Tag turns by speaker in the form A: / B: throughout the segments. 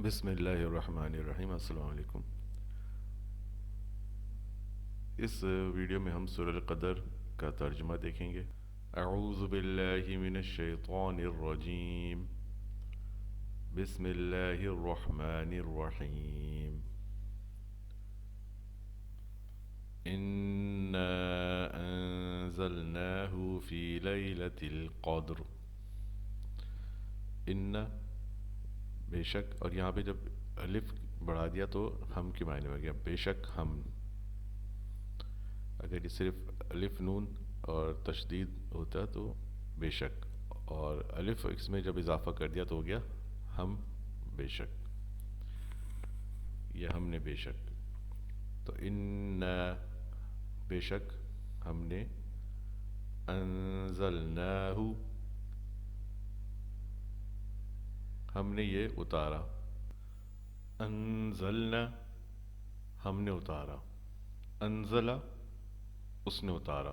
A: بسم اللہ الرحمن الرحیم۔ السلام علیکم۔ اس ویڈیو میں ہم سورہ القدر کا ترجمہ دیکھیں گے۔ اعوذ باللہ من الشیطان الرجیم، بسم اللہ الرحمن الرحیم۔ انا انزلناہ فی لیلۃ القدر۔ ان بے شک، اور یہاں پہ جب الف بڑھا دیا تو ہم کے معنی میں گیا، بے شک ہم۔ اگر یہ صرف الف نون اور تشدید ہوتا تو بے شک، اور الف اس میں جب اضافہ کر دیا تو ہو گیا ہم بے شک، یا ہم نے بے شک۔ تو ان بے شک ہم نے، انزلناہ ہم نے یہ اتارا، انزلنا ہم نے اتارا، انزلہ اس نے اتارا،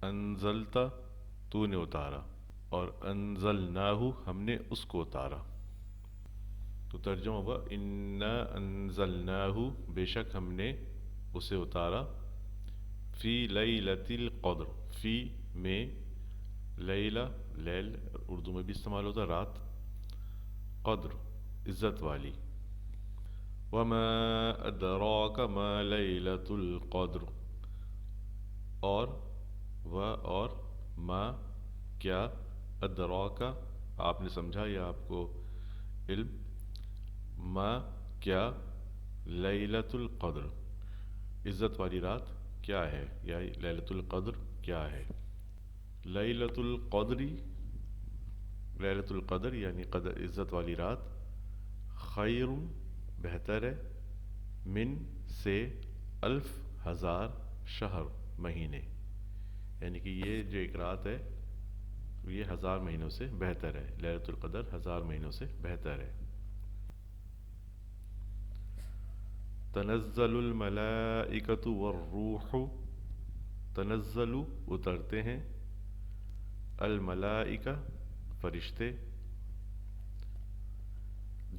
A: انزلتا تو نے اتارا، اور انزلناہ ہم نے اس کو اتارا۔ تو ترجمہ ہوگا انا انزلناہ بے شک ہم نے اسے اتارا، فی لیلۃ القدر، فی میں، لیلہ لیل اردو میں بھی استعمال ہوتا ہے رات، قدر عزت والی۔ وما ادراک ما لیلۃ القدر، اور ما کیا، ادراک آپ نے سمجھا یا آپ کو علم، ما کیا، لیلۃ القدر عزت والی رات کیا ہے، یا لیلۃ القدر کیا ہے۔ لیلۃ القدری، لیلۃ القدر یعنی قدر عزت والی رات، خیر بہتر ہے، من سے، الف ہزار، شہر مہینے، یعنی کہ یہ جو ایک رات ہے یہ ہزار مہینوں سے بہتر ہے، لیلۃ القدر ہزار مہینوں سے بہتر ہے۔ تنزل الملائکۃ والروح، تنزل اترتے ہیں، الملائکہ فرشتے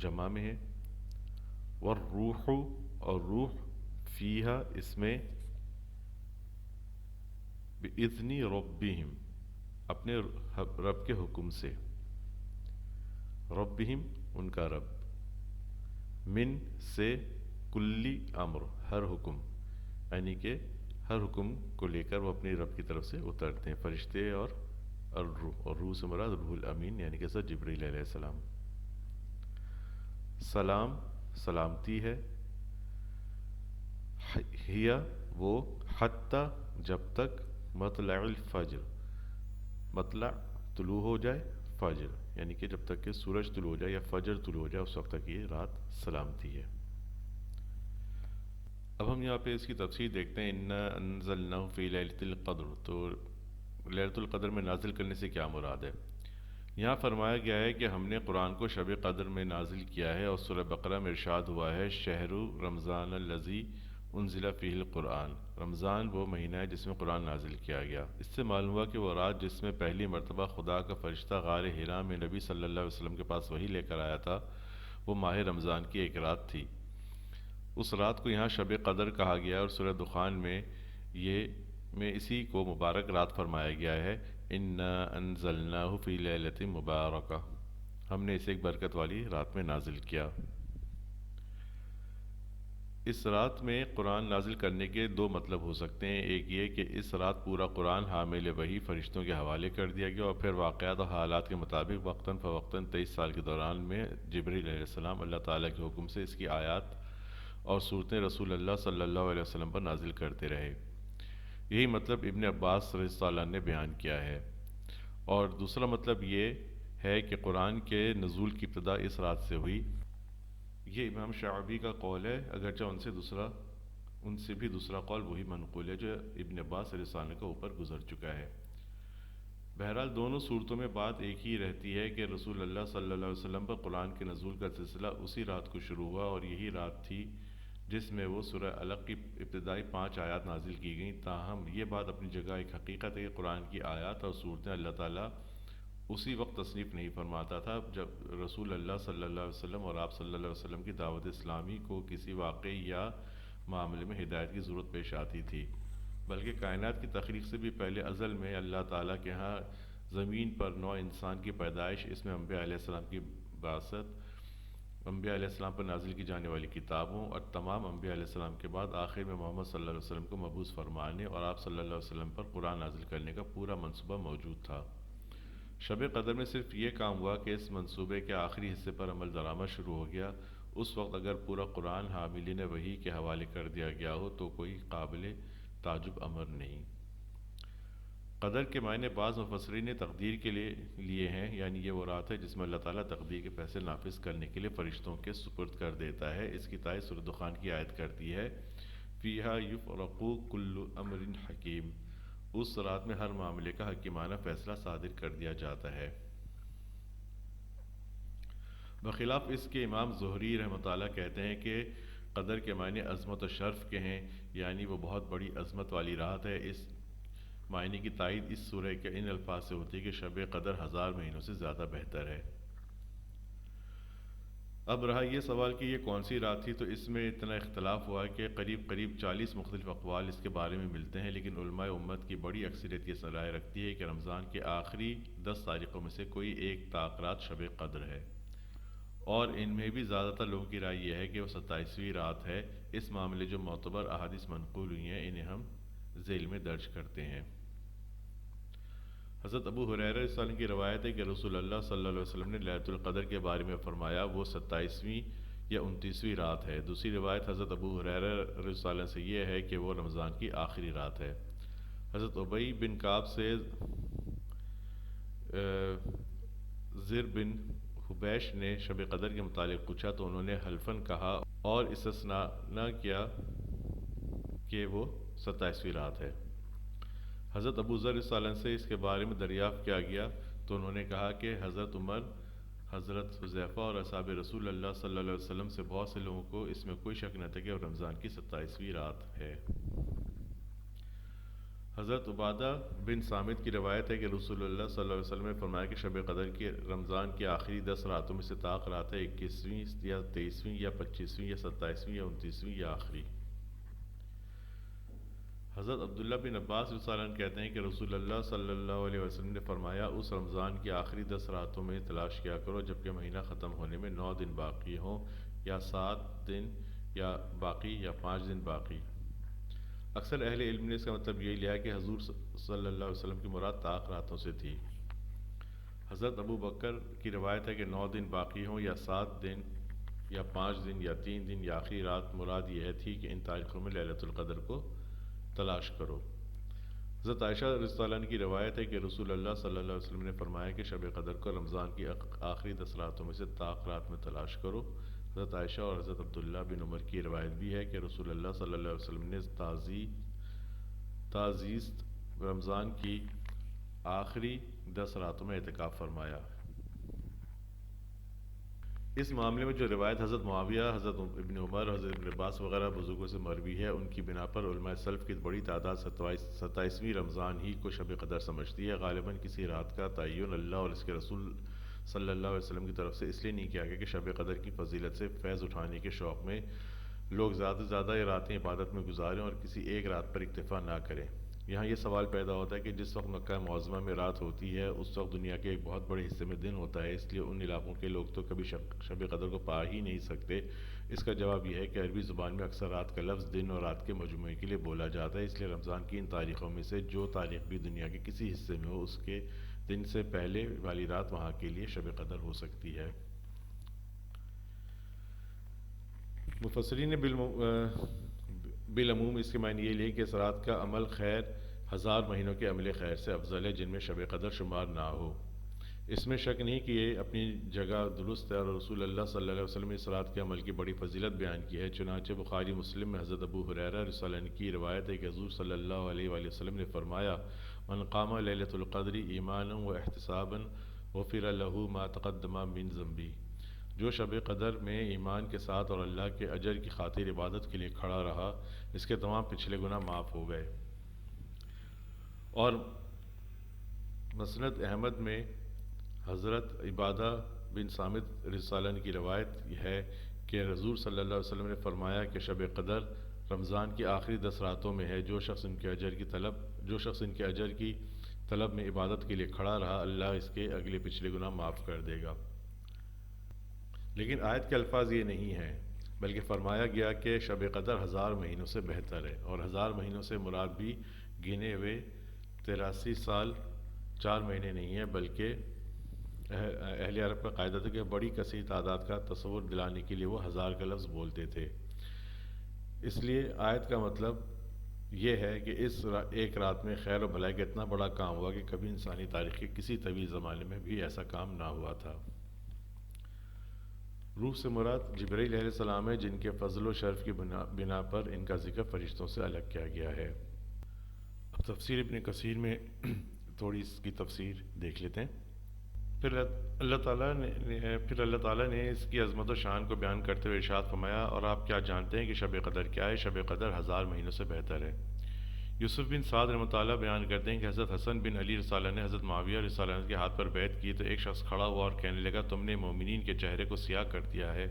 A: جمع میں ہے، والروح اور روح، فیہا اس میں، بإذن ربہم اپنے رب کے حکم سے، ربہم ان کا رب، من سے، کلی امر ہر حکم، یعنی کہ ہر حکم کو لے کر وہ اپنے رب کی طرف سے اترتے ہیں فرشتے، اور الروح، اور روح سے مراد روح الامین یعنی کہ حضرت جبریل علیہ السلام۔ سلام سلامتی ہے، ہی وہ، حتی جب تک، مطلع الفجر مطلع طلوع ہو جائے، فجر یعنی کہ جب تک کہ سورج طلوع ہو جائے یا فجر طلوع ہو جائے اس وقت تک یہ رات سلامتی ہے۔ اب ہم یہاں پہ اس کی تفسیر دیکھتے ہیں، انا انزلناہ فی لیلۃ القدر، تو لیلۃ القدر میں نازل کرنے سے کیا مراد ہے؟ یہاں فرمایا گیا ہے کہ ہم نے قرآن کو شب قدر میں نازل کیا ہے، اور سورہ بقرہ میں ارشاد ہوا ہے شہر رمضان الذی انزل فیہ القرآن، رمضان وہ مہینہ ہے جس میں قرآن نازل کیا گیا۔ اس سے معلوم ہوا کہ وہ رات جس میں پہلی مرتبہ خدا کا فرشتہ غار حرا میں نبی صلی اللہ علیہ وسلم کے پاس وحی لے کر آیا تھا، وہ ماہ رمضان کی ایک رات تھی۔ اس رات کو یہاں شب قدر کہا گیا، اور سورہ دخان میں اسی کو مبارک رات فرمایا گیا ہے، انا انزلناہ فی لیلۃ مبارکہ، ہم نے اسے ایک برکت والی رات میں نازل کیا۔ اس رات میں قرآن نازل کرنے کے دو مطلب ہو سکتے ہیں، ایک یہ کہ اس رات پورا قرآن حامل وحی فرشتوں کے حوالے کر دیا گیا، اور پھر واقعات اور حالات کے مطابق وقتاً فوقتاً 23 سال کے دوران میں جبریل علیہ السلام اللہ تعالیٰ کے حکم سے اس کی آیات اور صورتیں رسول اللہ صلی اللہ علیہ وسلم پر نازل کرتے رہے۔ یہی مطلب ابن عباس رضی اللہ عنہ نے بیان کیا ہے۔ اور دوسرا مطلب یہ ہے کہ قرآن کے نزول کی ابتدا اس رات سے ہوئی، یہ امام شعبی کا قول ہے، اگرچہ ان سے بھی دوسرا قول وہی منقول ہے جو ابن عباس رضی اللہ عنہ کے اوپر گزر چکا ہے۔ بہرحال دونوں صورتوں میں بات ایک ہی رہتی ہے کہ رسول اللہ صلی اللہ علیہ وسلم پر قرآن کے نزول کا سلسلہ اسی رات کو شروع ہوا، اور یہی رات تھی جس میں وہ سورہ علق کی ابتدائی 5 آیات نازل کی گئیں۔ تاہم یہ بات اپنی جگہ ایک حقیقت ہے کہ قرآن کی آیات اور صورتیں اللہ تعالیٰ اسی وقت تصنیف نہیں فرماتا تھا جب رسول اللہ صلی اللہ علیہ وسلم اور آپ صلی اللہ علیہ وسلم کی دعوت اسلامی کو کسی واقعے یا معاملے میں ہدایت کی ضرورت پیش آتی تھی، بلکہ کائنات کی تخلیق سے بھی پہلے ازل میں اللہ تعالیٰ کے ہاں زمین پر نو انسان کی پیدائش، اس میں انبیاء علیہ السلام کی بعثت، انبیاء علیہ السلام پر نازل کی جانے والی کتابوں اور تمام انبیاء علیہ السلام کے بعد آخر میں محمد صلی اللہ علیہ وسلم کو مبعوث فرمانے اور آپ صلی اللہ علیہ وسلم پر قرآن نازل کرنے کا پورا منصوبہ موجود تھا۔ شب قدر میں صرف یہ کام ہوا کہ اس منصوبے کے آخری حصے پر عمل درآمد شروع ہو گیا۔ اس وقت اگر پورا قرآن حاملین وحی کے حوالے کر دیا گیا ہو تو کوئی قابل تعجب امر نہیں۔ قدر کے معنی بعض مفسرین نے تقدیر کے لیے ہیں، یعنی یہ وہ رات ہے جس میں اللہ تعالیٰ تقدیر کے فیصلے نافذ کرنے کے لیے فرشتوں کے سپرد کر دیتا ہے۔ اس کی تائید سورۃ دخان کی آیت کرتی ہے، فیہا یفرق کل امر حکیم، اس رات میں ہر معاملے کا حکیمانہ فیصلہ صادر کر دیا جاتا ہے۔ بخلاف اس کے امام زہری رحمۃ اللہ کہتے ہیں کہ قدر کے معنی عظمت و شرف کے ہیں، یعنی وہ بہت بڑی عظمت والی رات ہے۔ اس معنی کی تائید اس سورہ کے ان الفاظ سے ہوتی ہے کہ شب قدر 1000 مہینوں سے زیادہ بہتر ہے۔ اب رہا یہ سوال کہ یہ کون سی رات تھی، تو اس میں اتنا اختلاف ہوا کہ قریب 40 مختلف اقوال اس کے بارے میں ملتے ہیں، لیکن علماء امت کی بڑی اکثریت یہ رائے رکھتی ہے کہ رمضان کے آخری 10 تاریخوں میں سے کوئی ایک رات شب قدر ہے، اور ان میں بھی زیادہ تر لوگوں کی رائے یہ ہے کہ وہ 27ویں رات ہے۔ اس معاملے جو معتبر احادیث منقول ہوئی ہیں انہیں ہم ذیل میں درج کرتے ہیں۔ حضرت ابو ہریرہ رضی اللہ عنہ کی روایت ہے کہ رسول اللہ صلی اللہ علیہ وسلم نے لیلۃ القدر کے بارے میں فرمایا وہ 27ویں یا 29ویں رات ہے۔ دوسری روایت حضرت ابو ہریرہ رضی اللہ عنہ سے یہ ہے کہ وہ رمضان کی آخری رات ہے۔ حضرت ابی بن کعب سے زر بن حبیش نے شب قدر کے متعلق پوچھا تو انہوں نے حلفاً کہا اور استثناء نہ کیا کہ وہ 27ویں رات ہے۔ حضرت ابو ذر رضی اللہ عنہ سے اس کے بارے میں دریافت کیا گیا تو انہوں نے کہا کہ حضرت عمر، حضرت حذیفہ اور اصحاب رسول اللہ صلی اللہ علیہ وسلم سے بہت سے لوگوں کو اس میں کوئی شک نہ تھا کہ رمضان کی 27ویں رات ہے۔ حضرت عبادہ بن صامت کی روایت ہے کہ رسول اللہ صلی اللہ علیہ وسلم نے فرمایا کہ شب قدر کی رمضان کی آخری 10 راتوں میں سے طاق رات ہے 21ویں یا 23ویں یا 25ویں یا 27ویں یا 29ویں یا آخری۔ حضرت عبداللہ بن عباس رضی اللہ عنہ کہتے ہیں کہ رسول اللہ صلی اللہ علیہ وسلم نے فرمایا اس رمضان کی آخری 10 راتوں میں تلاش کیا کرو جبکہ مہینہ ختم ہونے میں 9 دن باقی ہوں، یا 7 دن یا باقی یا 5 دن باقی۔ اکثر اہل علم نے اس کا مطلب یہی لیا کہ حضور صلی اللہ علیہ وسلم کی مراد طاق راتوں سے تھی۔ حضرت ابو بکر کی روایت ہے کہ 9 دن باقی ہوں یا 7 دن یا 5 دن یا 3 دن یا آخری رات، مراد یہ تھی کہ ان تاریخوں میں لیلۃ القدر کو تلاش کرو۔ حضرت عائشہ رضی اللہ عنہ کی روایت ہے کہ رسول اللہ صلی اللہ علیہ وسلم نے فرمایا کہ شب قدر کو رمضان کی آخری 10 راتوں میں سے طاق رات میں تلاش کرو۔ حضرت عائشہ اور حضرت عبداللہ بن عمر کی روایت بھی ہے کہ رسول اللہ صلی اللہ علیہ وسلم نے تعزیزت رمضان کی آخری 10 راتوں میں اعتکاف فرمایا۔ اس معاملے میں جو روایت حضرت معاویہ، حضرت ابن عمر، حضرت ابن عباس وغیرہ بزرگوں سے مروی ہے ان کی بنا پر علماء سلف کی بڑی تعداد 27ویں رمضان ہی کو شب قدر سمجھتی ہے۔ غالباً کسی رات کا تعین اللہ اور اس کے رسول صلی اللہ علیہ وسلم کی طرف سے اس لیے نہیں کیا گیا کہ شب قدر کی فضیلت سے فیض اٹھانے کے شوق میں لوگ زیادہ سے زیادہ یہ راتیں عبادت میں گزاریں اور کسی ایک رات پر اکتفا نہ کریں۔ یہاں یہ سوال پیدا ہوتا ہے کہ جس وقت مکہ معظمہ میں رات ہوتی ہے اس وقت دنیا کے ایک بہت بڑے حصے میں دن ہوتا ہے، اس لیے ان علاقوں کے لوگ تو کبھی شب قدر کو پا ہی نہیں سکتے۔ اس کا جواب یہ ہے کہ عربی زبان میں اکثر رات کا لفظ دن اور رات کے مجموعے کے لیے بولا جاتا ہے، اس لیے رمضان کی ان تاریخوں میں سے جو تاریخ بھی دنیا کے کسی حصے میں ہو اس کے دن سے پہلے والی رات وہاں کے لیے شب قدر ہو سکتی ہے۔ مفسرین نے بالعموم اس کے معنی یہ لیے کہ اس رات کا عمل خیر 1000 مہینوں کے عمل خیر سے افضل ہے جن میں شب قدر شمار نہ ہو۔ اس میں شک نہیں کہ یہ اپنی جگہ درست ہے اور رسول اللہ صلی اللہ علیہ وسلم نے اس رات کے عمل کی بڑی فضیلت بیان کی ہے۔ چنانچہ بخاری مسلم میں حضرت ابو ہریرہ رضی اللہ عنہ کی روایت ہے کہ حضور صلی اللہ علیہ وآلہ وسلم نے فرمایا من قام لیلۃ القدر ایمانا و احتسابا غفر له ما تقدم من ذنبه، جو شب قدر میں ایمان کے ساتھ اور اللہ کے اجر کی خاطر عبادت کے لیے کھڑا رہا اس کے تمام پچھلے گناہ معاف ہو گئے۔ اور مسند احمد میں حضرت عبادہ بن صامت رضی اللہ عنہ کی روایت یہ ہے کہ حضور صلی اللہ علیہ وسلم نے فرمایا کہ شب قدر رمضان کی آخری 10 راتوں میں ہے، جو شخص ان کے اجر کی طلب میں عبادت کے لیے کھڑا رہا، اللہ اس کے اگلے پچھلے گناہ معاف کر دے گا۔ لیکن آیت کے الفاظ یہ نہیں ہیں، بلکہ فرمایا گیا کہ شب قدر 1000 مہینوں سے بہتر ہے، اور 1000 مہینوں سے مراد بھی گنے ہوئے 83 سال 4 مہینے نہیں ہے، بلکہ اہل عرب کا قاعدہ تھا کہ بڑی کثیر تعداد کا تصور دلانے کے لیے وہ 1000 کا لفظ بولتے تھے۔ اس لیے آیت کا مطلب یہ ہے کہ اس ایک رات میں خیر و بھلائی کا اتنا بڑا کام ہوا کہ کبھی انسانی تاریخ کے کسی طویل زمانے میں بھی ایسا کام نہ ہوا تھا۔ روح سے مراد جبرائیل علیہ السلام ہے، جن کے فضل و شرف کی بنا پر ان کا ذکر فرشتوں سے الگ کیا گیا ہے۔ اب تفسیر ابن کثیر میں تھوڑی اس کی تفسیر دیکھ لیتے ہیں۔ پھر اللہ تعالیٰ نے اس کی عظمت و شان کو بیان کرتے ہوئے ارشاد فرمایا، اور آپ کیا جانتے ہیں کہ شب قدر کیا ہے؟ شب قدر 1000 مہینوں سے بہتر ہے۔ یوسف بن سعد رحمۃ اللہ بیان کرتے ہیں کہ حضرت حسن بن علی رضی اللہ عنہ نے حضرت معاویہ رضی اللہ عنہ کے ہاتھ پر بیعت کی تو ایک شخص کھڑا ہوا اور کہنے لگا، تم نے مومنین کے چہرے کو سیاہ کر دیا ہے۔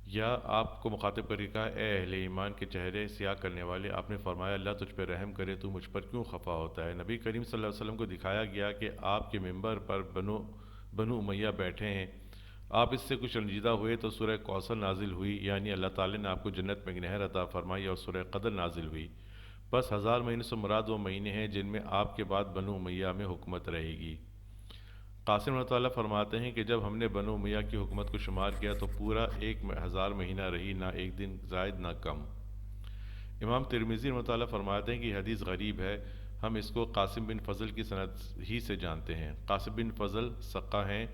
A: یا آپ کو مخاطب کر کے کہا، اے اہل ایمان کے چہرے سیاہ کرنے والے۔ آپ نے فرمایا، اللہ تجھ پہ رحم کرے، تو مجھ پر کیوں خفا ہوتا ہے؟ نبی کریم صلی اللہ علیہ وسلم کو دکھایا گیا کہ آپ کے ممبر پر بنو امیہ بیٹھے ہیں۔ آپ اس سے کچھ رنجیدہ ہوئے تو سورہ کوثر نازل ہوئی، یعنی اللہ تعالی نے آپ کو جنت میں ایک نہر عطا فرمائی، اور سورہ قدر نازل ہوئی۔ بس 1000 مہینوں سے مراد وہ مہینے ہیں جن میں آپ کے بعد بنو امیہ میں حکومت رہے گی۔ قاسم رحمۃ اللہ فرماتے ہیں کہ جب ہم نے بنو امیہ کی حکومت کو شمار کیا تو پورا 1000 مہینہ رہی، نہ ایک دن زائد نہ کم۔ امام ترمذی رحمۃ اللہ فرماتے ہیں کہ یہ حدیث غریب ہے، ہم اس کو قاسم بن فضل کی سند ہی سے جانتے ہیں۔ قاسم بن فضل ثقہ ہیں،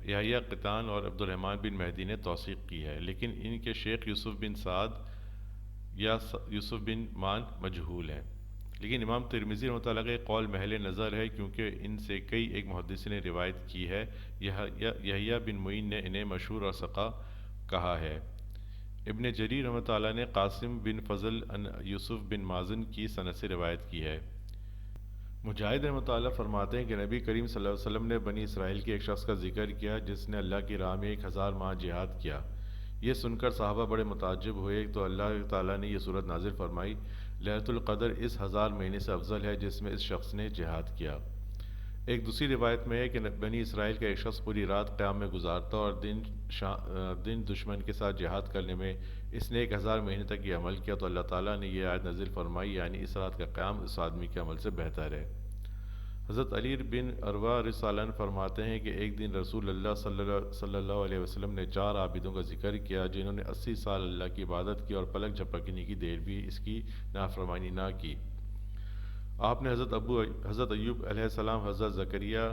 A: یحییٰ قطان اور عبد الرحمن بن مہدی نے توثیق کی ہے، لیکن ان کے شیخ یوسف بن سعد یا یوسف بن مان مجہول ہیں۔ لیکن امام ترمذی رحمۃ اللہ کا قول محل نظر ہے، کیونکہ ان سے کئی ایک محدث نے روایت کی ہے۔ یحییٰ بن معین نے انہیں مشہور اور ثقہ کہا ہے۔ ابن جریر رحمۃ اللہ نے قاسم بن فضل یوسف بن مازن کی سند سے روایت کی ہے۔ مجاہد رحمۃ اللہ فرماتے ہیں کہ نبی کریم صلی اللہ علیہ وسلم نے بنی اسرائیل کے ایک شخص کا ذکر کیا جس نے اللہ کی راہ میں 1000 ماہ جہاد کیا۔ یہ سن کر صحابہ بڑے متعجب ہوئے تو اللہ تعالیٰ نے یہ صورت نازل فرمائی، لیلۃ القدر اس 1000 مہینے سے افضل ہے جس میں اس شخص نے جہاد کیا۔ ایک دوسری روایت میں ہے کہ بنی اسرائیل کا ایک شخص پوری رات قیام میں گزارتا اور دن دشمن کے ساتھ جہاد کرنے میں اس نے 1000 مہینے تک یہ عمل کیا تو اللہ تعالیٰ نے یہ آیت نازل فرمائی، یعنی اس رات کا قیام اس آدمی کے عمل سے بہتر ہے۔ حضرت علی بن عروہ رضی اللہ عنہ فرماتے ہیں کہ ایک دن رسول اللہ صلی اللہ علیہ وسلم نے 4 عابدوں کا ذکر کیا جنہوں نے 80 سال اللہ کی عبادت کی اور پلک جھپکنے کی دیر بھی اس کی نافرمانی نہ کی۔ آپ نے حضرت ایوب علیہ السلام، حضرت زکریا،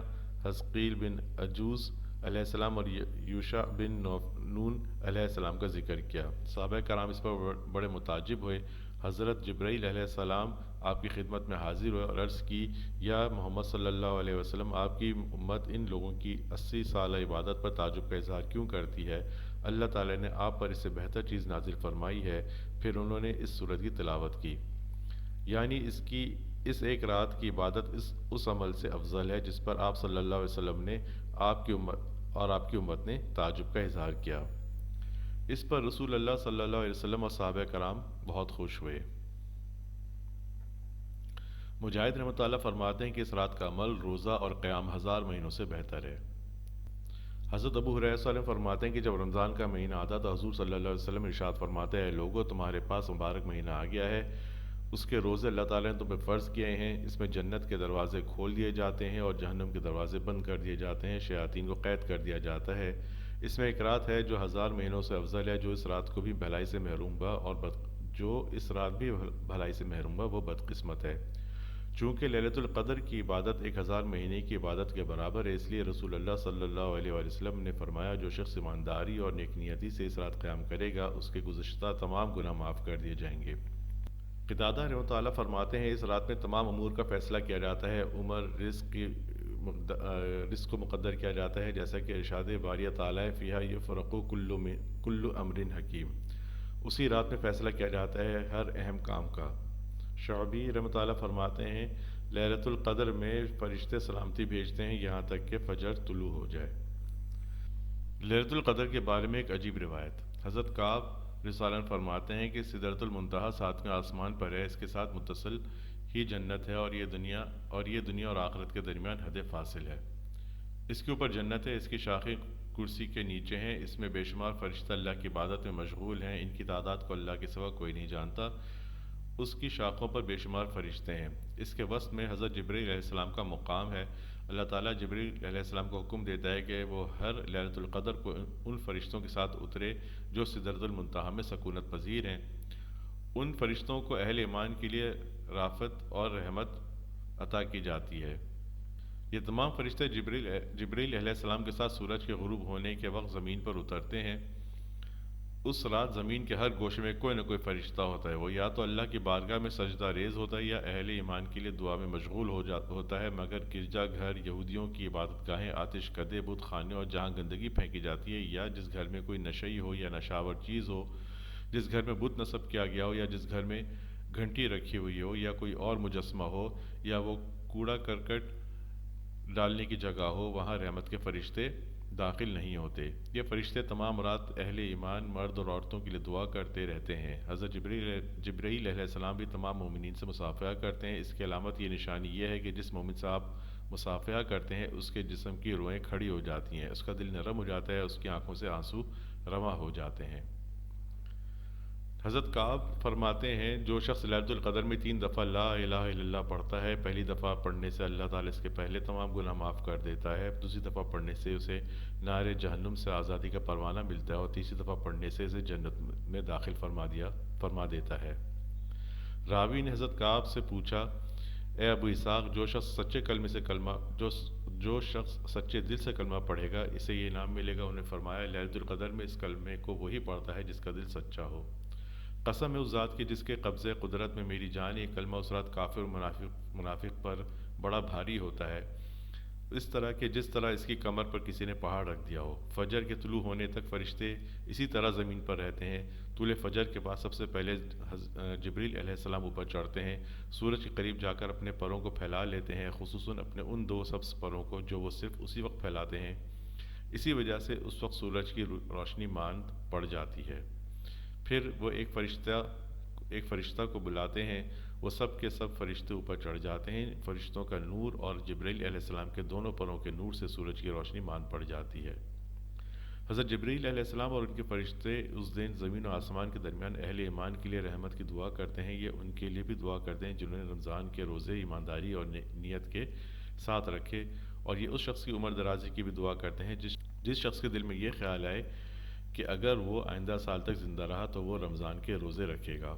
A: حزقیل بن عجوز علیہ السلام اور یوشع بن نون علیہ السلام کا ذکر کیا۔ صحابہ کرام اس پر بڑے متعجب ہوئے۔ حضرت جبرائیل علیہ السلام آپ کی خدمت میں حاضر ہوئے اور عرض کی، یا محمد صلی اللہ علیہ وسلم، آپ کی امت ان لوگوں کی 80 سالہ عبادت پر تعجب کا اظہار کیوں کرتی ہے؟ اللہ تعالیٰ نے آپ پر اس سے بہتر چیز نازل فرمائی ہے۔ پھر انہوں نے اس سورت کی تلاوت کی، یعنی اس ایک رات کی عبادت اس عمل سے افضل ہے جس پر آپ صلی اللہ علیہ وسلم نے آپ کی امت نے تعجب کا اظہار کیا۔ اس پر رسول اللہ صلی اللہ علیہ وسلم اور صحابہ کرام بہت خوش ہوئے۔ مجاہد رحمۃ اللہ فرماتے ہیں کہ اس رات کا عمل، روزہ اور قیام 1000 مہینوں سے بہتر ہے۔ حضرت ابو ہریرہ صلی اللہ علیہ وسلم فرماتے ہیں کہ جب رمضان کا مہینہ آتا تو حضور صلی اللہ علیہ وسلم ارشاد فرماتے ہیں، لوگو تمہارے پاس مبارک مہینہ آ گیا ہے، اس کے روزے اللہ تعالیٰ نے تم پہ فرض کیے ہیں، اس میں جنت کے دروازے کھول دیے جاتے ہیں اور جہنم کے دروازے بند کر دیے جاتے ہیں، شیاطین کو قید کر دیا جاتا ہے۔ اس میں ایک رات ہے جو 1000 مہینوں سے افضل ہے، جو اس رات کو بھی بھلائی سے محروم ہوا اور جو اس رات بھی بھلائی سے محروم ہوا وہ بدقسمت ہے۔ چونکہ لیلۃ القدر کی عبادت 1000 مہینے کی عبادت کے برابر ہے، اس لیے رسول اللہ صلی اللہ علیہ وسلم نے فرمایا، جو شخص ایمانداری اور نیک نیتی سے اس رات قیام کرے گا اس کے گزشتہ تمام گناہ معاف کر دیے جائیں گے۔ قتادہ رحمۃ اللہ فرماتے ہیں، اس رات میں تمام امور کا فیصلہ کیا جاتا ہے، عمر، رزق کو مقدر کیا جاتا ہے، جیسا کہ ارشاد باریہ تعالیٰ فیہا یفرق کل امر حکیم، اسی رات میں فیصلہ کیا جاتا ہے ہر اہم کام کا۔ شعبی رحمۃ اللہ فرماتے ہیں، لیلۃ القدر میں فرشتے سلامتی بھیجتے ہیں یہاں تک کہ فجر طلوع ہو جائے۔ لیلۃ القدر کے بارے میں ایک عجیب روایت، حضرت کعب رضی اللہ عنہ فرماتے ہیں کہ سدرۃ المنتہا ساتویں آسمان پر ہے، اس کے ساتھ متصل ہی جنت ہے، اور یہ دنیا اور آخرت کے درمیان حد فاصل ہے۔ اس کے اوپر جنت ہے، اس کی شاخیں کرسی کے نیچے ہیں، اس میں بے شمار فرشتہ اللہ کی عبادت میں مشغول ہیں، ان کی تعداد کو اللہ کے سوا کوئی نہیں جانتا، اس کی شاخوں پر بے شمار فرشتے ہیں۔ اس کے وسط میں حضرت جبرائیل علیہ السلام کا مقام ہے۔ اللہ تعالیٰ جبرائیل علیہ السلام کو حکم دیتا ہے کہ وہ ہر لیلۃ القدر کو ان فرشتوں کے ساتھ اترے جو سدرۃ المنتہا میں سکونت پذیر ہیں۔ ان فرشتوں کو اہل ایمان کے لیے رافت اور رحمت عطا کی جاتی ہے۔ یہ تمام فرشتے جبرائیل علیہ السلام کے ساتھ سورج کے غروب ہونے کے وقت زمین پر اترتے ہیں۔ اس رات زمین کے ہر گوشے میں کوئی نہ کوئی فرشتہ ہوتا ہے، وہ یا تو اللہ کی بارگاہ میں سجدہ ریز ہوتا ہے یا اہل ایمان کے لیے دعا میں مشغول ہوتا ہے، مگر گرجا گھر، یہودیوں کی عبادت گاہیں، آتش کدے، بت خانے اور جہاں گندگی پھینکی جاتی ہے، یا جس گھر میں کوئی نشئی ہو یا نشاور چیز ہو، جس گھر میں بت نصب کیا گیا ہو، یا جس گھر میں گھنٹی رکھی ہوئی ہو، یا کوئی اور مجسمہ ہو، یا وہ کوڑا کرکٹ ڈالنے کی جگہ ہو، وہاں رحمت کے فرشتے داخل نہیں ہوتے۔ یہ فرشتے تمام رات اہل ایمان مرد اور عورتوں کے لیے دعا کرتے رہتے ہیں۔ حضرت جبرائیل علیہ السلام بھی تمام مومنین سے مصافحہ کرتے ہیں۔ اس کی علامت یہ نشانی یہ ہے کہ جس مومن سے آپ مصافحہ کرتے ہیں اس کے جسم کی روئیں کھڑی ہو جاتی ہیں، اس کا دل نرم ہو جاتا ہے، اس کی آنکھوں سے آنسو رواں ہو جاتے ہیں۔ حضرت کعب فرماتے ہیں جو شخص لیلۃ القدر میں 3 دفعہ لا الہ الا اللہ پڑھتا ہے، پہلی دفعہ پڑھنے سے اللہ تعالیٰ اس کے پہلے تمام گناہ معاف کر دیتا ہے، دوسری دفعہ پڑھنے سے اسے نار جہنم سے آزادی کا پروانہ ملتا ہے، اور تیسری دفعہ پڑھنے سے اسے جنت میں داخل فرما دیتا ہے۔ راوی نے حضرت کعب سے پوچھا، اے ابو اسحاق، جو شخص سچے دل سے کلمہ پڑھے گا اسے یہ انعام ملے گا؟ انہیں فرمایا لیلۃ القدر میں اس کلمے کو وہی پڑھتا ہے جس کا دل سچا ہو۔ قسم ہے اس ذات کی جس کے قبضے قدرت میں میری جان، یہ کلمہ اس رات کافر اور منافق پر بڑا بھاری ہوتا ہے، اس طرح اس کی کمر پر کسی نے پہاڑ رکھ دیا ہو۔ فجر کے طلوع ہونے تک فرشتے اسی طرح زمین پر رہتے ہیں۔ طلوع فجر کے بعد سب سے پہلے جبرائیل علیہ السلام اوپر چڑھتے ہیں، سورج کے قریب جا کر اپنے پروں کو پھیلا لیتے ہیں، خصوصاً اپنے ان 2 سبز پروں کو جو وہ صرف اسی وقت پھیلاتے ہیں، اسی وجہ سے اس وقت سورج کی روشنی ماند پڑ جاتی ہے۔ پھر وہ ایک فرشتہ کو بلاتے ہیں، وہ سب کے سب فرشتے اوپر چڑھ جاتے ہیں، فرشتوں کا نور اور جبرائیل علیہ السلام کے دونوں پروں کے نور سے سورج کی روشنی مان پڑ جاتی ہے۔ حضرت جبرائیل علیہ السلام اور ان کے فرشتے اس دن زمین و آسمان کے درمیان اہل ایمان کے لیے رحمت کی دعا کرتے ہیں۔ یہ ان کے لیے بھی دعا کرتے ہیں جنہوں نے رمضان کے روزے ایمانداری اور نیت کے ساتھ رکھے، اور یہ اس شخص کی عمر درازی کی بھی دعا کرتے ہیں جس شخص کے دل میں یہ خیال آئے کہ اگر وہ آئندہ سال تک زندہ رہا تو وہ رمضان کے روزے رکھے گا۔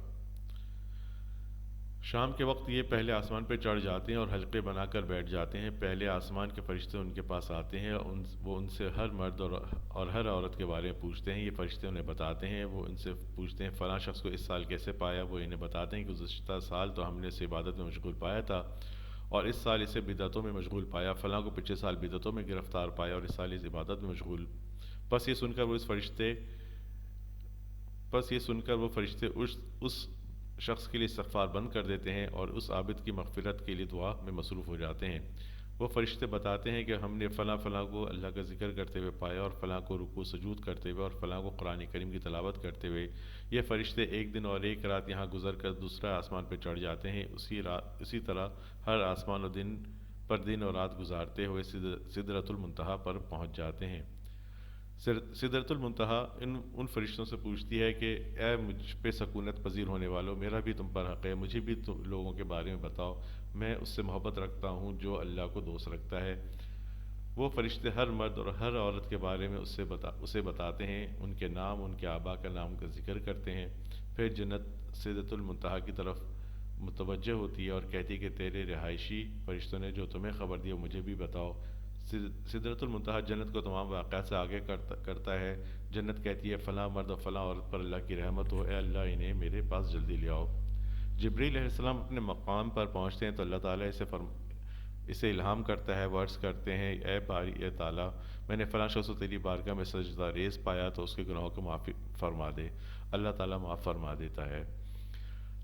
A: شام کے وقت یہ پہلے آسمان پہ چڑھ جاتے ہیں اور حلقے بنا کر بیٹھ جاتے ہیں۔ پہلے آسمان کے فرشتے ان کے پاس آتے ہیں، وہ ان سے ہر مرد اور ہر عورت کے بارے میں پوچھتے ہیں۔ یہ فرشتے انہیں بتاتے ہیں، وہ ان سے پوچھتے ہیں فلاں شخص کو اس سال کیسے پایا؟ وہ انہیں بتاتے ہیں کہ گزشتہ سال تو ہم نے اسے عبادت میں مشغول پایا تھا، اور اس سال اسے بدعتوں میں مشغول پایا، فلاں کو پچھلے سال بدعتوں میں گرفتار پایا اور اس سال اس عبادت میں مشغول۔ بس یہ سن کر وہ فرشتے اس شخص کے لیے استغفار بند کر دیتے ہیں اور اس عابد کی مغفرت کے لیے دعا میں مصروف ہو جاتے ہیں۔ وہ فرشتے بتاتے ہیں کہ ہم نے فلاں کو اللہ کا ذکر کرتے ہوئے پایا، اور فلاں کو رکوع سجود کرتے ہوئے، اور فلاں کو قرآن کریم کی تلاوت کرتے ہوئے۔ یہ فرشتے ایک دن اور ایک رات یہاں گزر کر دوسرے آسمان پہ چڑھ جاتے ہیں، اسی طرح ہر آسمان و دن اور رات گزارتے ہوئے سدرۃ المنتہا پر پہنچ جاتے ہیں۔ سدرۃ المنتہا ان فرشتوں سے پوچھتی ہے کہ اے مجھ پہ سکونت پذیر ہونے والوں، میرا بھی تم پر حق ہے، مجھے بھی لوگوں کے بارے میں بتاؤ، میں اس سے محبت رکھتا ہوں جو اللہ کو دوست رکھتا ہے۔ وہ فرشتے ہر مرد اور ہر عورت کے بارے میں اسے بتاتے ہیں، ان کے نام، ان کے آبا کا نام کا ذکر کرتے ہیں۔ پھر جنت سدرۃ المنتہا کی طرف متوجہ ہوتی ہے اور کہتی ہے کہ تیرے رہائشی فرشتوں نے جو تمہیں خبر دی مجھے بھی بتاؤ۔ سدرۃ المنتہا جنت کو تمام واقعات سے آگے کرتا ہے۔ جنت کہتی ہے فلاں مرد اور فلاں عورت پر اللہ کی رحمت ہو، اے اللہ انہیں میرے پاس جلدی لے آؤ۔ جبرائیل علیہ السلام اپنے مقام پر پہنچتے ہیں تو اللہ تعالیٰ اسے الہام کرتا ہے، وہ عرض کرتے ہیں اے باری اے تعالیٰ، میں نے فلاں شخص کو تیری بارگاہ میں سجدہ ریز پایا تو اس کے گناہوں کو معافی فرما دے۔ اللہ تعالیٰ معاف فرما دیتا ہے۔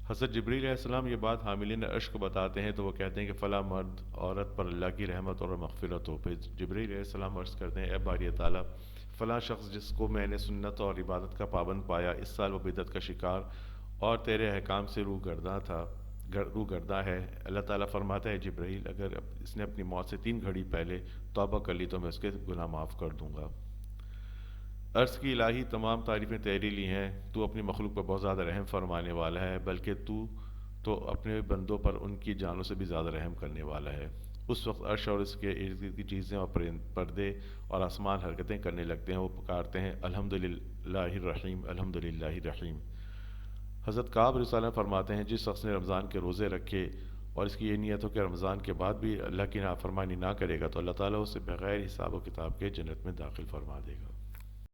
A: حضرت جبریل علیہ السلام یہ بات حاملین عرش کو بتاتے ہیں تو وہ کہتے ہیں کہ فلاں مرد عورت پر اللہ کی رحمت اور مغفرت ہو. پھر جبریل علیہ السلام عرض کرتے ہیں اے باری تعالیٰ، فلاں شخص جس کو میں نے سنت اور عبادت کا پابند پایا، اس سال وہ بدعت کا شکار اور تیرے احکام سے روح گرداں ہے. اللہ تعالیٰ فرماتا ہے جبرائیل اگر اس نے اپنی موت سے 3 گھڑی پہلے توبہ کر لی تو میں اس کے گناہ معاف کر دوں گا. عرض کی الہی تمام تعریفیں تیری لی ہیں، تو اپنی مخلوق پر بہت زیادہ رحم فرمانے والا ہے، بلکہ تو اپنے بندوں پر ان کی جانوں سے بھی زیادہ رحم کرنے والا ہے. اس وقت عرش اور اس کے ارد گرد کی چیزیں اور پردے اور آسمان حرکتیں کرنے لگتے ہیں، وہ پکارتے ہیں الحمد للہ الرحیم الحمد للہ الرحیم. حضرت کعب رضی اللہ عنہ فرماتے ہیں جس شخص نے رمضان کے روزے رکھے اور اس کی یہ نیت ہو کہ رمضان کے بعد بھی اللہ کی نافرمانی نہ کرے گا تو اللہ تعالیٰ اسے بغیر حساب و کتاب کے جنت میں داخل فرما دے گا.